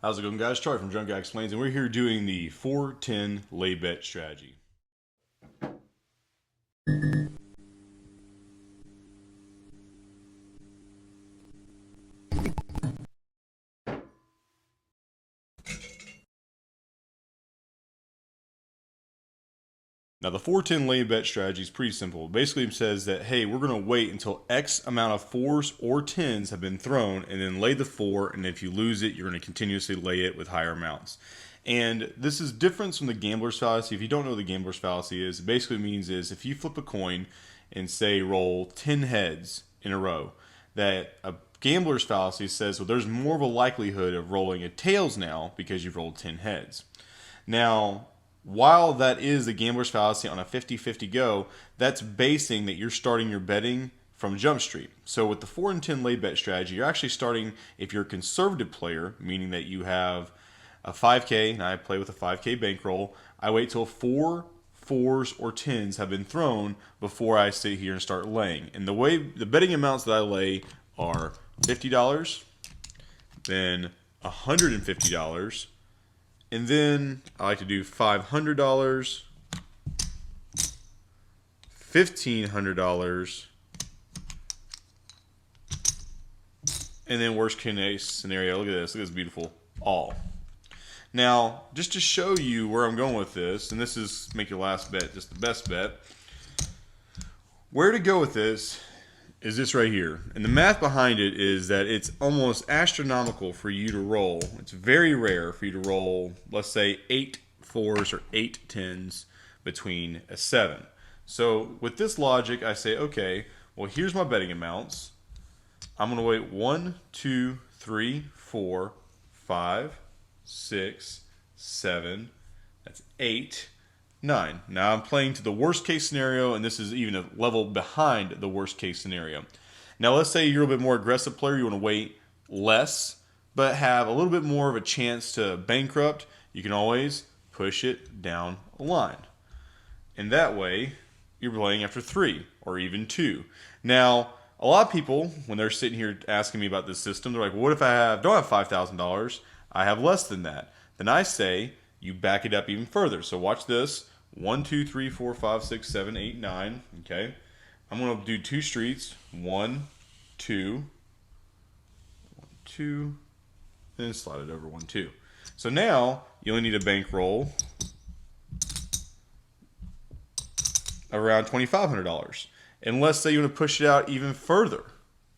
How's it going, guys? Charlie from Drunk Guy Explains, and we're here doing the 4-10 lay bet strategy. Now, the 4-10 lay bet strategy is pretty simple. Basically, it says that, hey, we're going to wait until X amount of 4s or 10s have been thrown, and then lay the 4, and if you lose it, you're going to continuously lay it with higher amounts. And this is different from the gambler's fallacy. If you don't know what the gambler's fallacy is, it basically means is if you flip a coin and say roll 10 heads in a row, that a gambler's fallacy says, well, there's more of a likelihood of rolling a tails now because you've rolled 10 heads. Now, while that is the gambler's fallacy on a 50-50 go, that's basing that you're starting your betting from Jump Street. So with the 4 and 10 lay bet strategy, you're actually starting, if you're a conservative player, meaning that you have a 5K, and I play with a 5K bankroll, I wait till 4 4s or 10s have been thrown before I sit here and start laying. And the betting amounts that I lay are $50, then $150, and then I like to do $500, $1,500, and then worst case scenario, look at this beautiful, all. Now, just to show you where I'm going with this, and this is make your last bet just the best bet, where to go with this is this right here. And the math behind it is that it's almost astronomical for you to roll. It's very rare for you to roll, let's say, 8 4s or 8 10s between a 7. So with this logic, I say, okay, well, here's my betting amounts. I'm going to wait 1, 2, 3, 4, 5, 6, 7, that's 8, 9. Now I'm playing to the worst case scenario, and this is even a level behind the worst case scenario. Now let's say you're a bit more aggressive player, you want to wait less, but have a little bit more of a chance to bankrupt. You can always push it down a line. And that way, you're playing after 3 or even 2. Now, a lot of people, when they're sitting here asking me about this system, they're like, well, what if I don't have $5,000? I have less than that. Then I say you back it up even further. So watch this. 1, 2, 3, 4, 5, 6, 7, 8, 9. Okay. I'm going to do 2 streets. 1, 2, 1, 2, and then slide it over 1, 2. So now you only need a bankroll around $2,500. And let's say you want to push it out even further,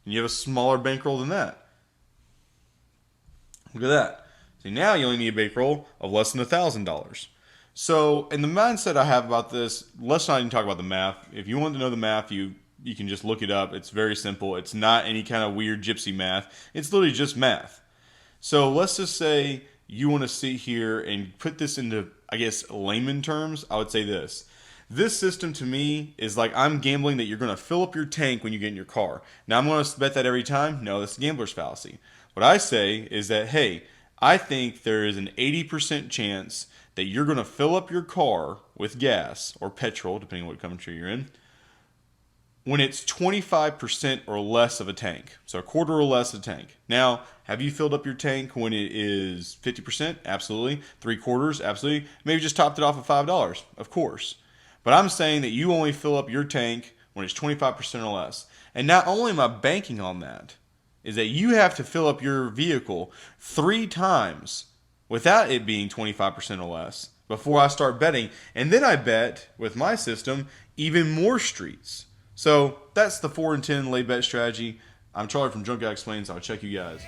and you have a smaller bankroll than that. Look at that. So now you only need a bankroll of less than $1,000. So, in the mindset I have about this, let's not even talk about the math. If you want to know the math, you can just look it up. It's very simple. It's not any kind of weird gypsy math. It's literally just math. So let's just say you want to sit here and put this into, I guess, layman terms. I would say this. This system to me is like I'm gambling that you're going to fill up your tank when you get in your car. Now I'm going to bet that every time. No, that's the gambler's fallacy. What I say is that, hey, I think there is an 80% chance that you're going to fill up your car with gas or petrol, depending on what country you're in, when it's 25% or less of a tank. So a quarter or less of a tank. Now, have you filled up your tank when it is 50%? Absolutely. 3/4? Absolutely. Maybe just topped it off at $5? Of course. But I'm saying that you only fill up your tank when it's 25% or less. And not only am I banking on that, is that you have to fill up your vehicle 3 times without it being 25% or less before I start betting. And then I bet, with my system, even more streets. So that's the 4 and 10 lay bet strategy. I'm Charlie from Drunk Guy Explains. I'll check you guys.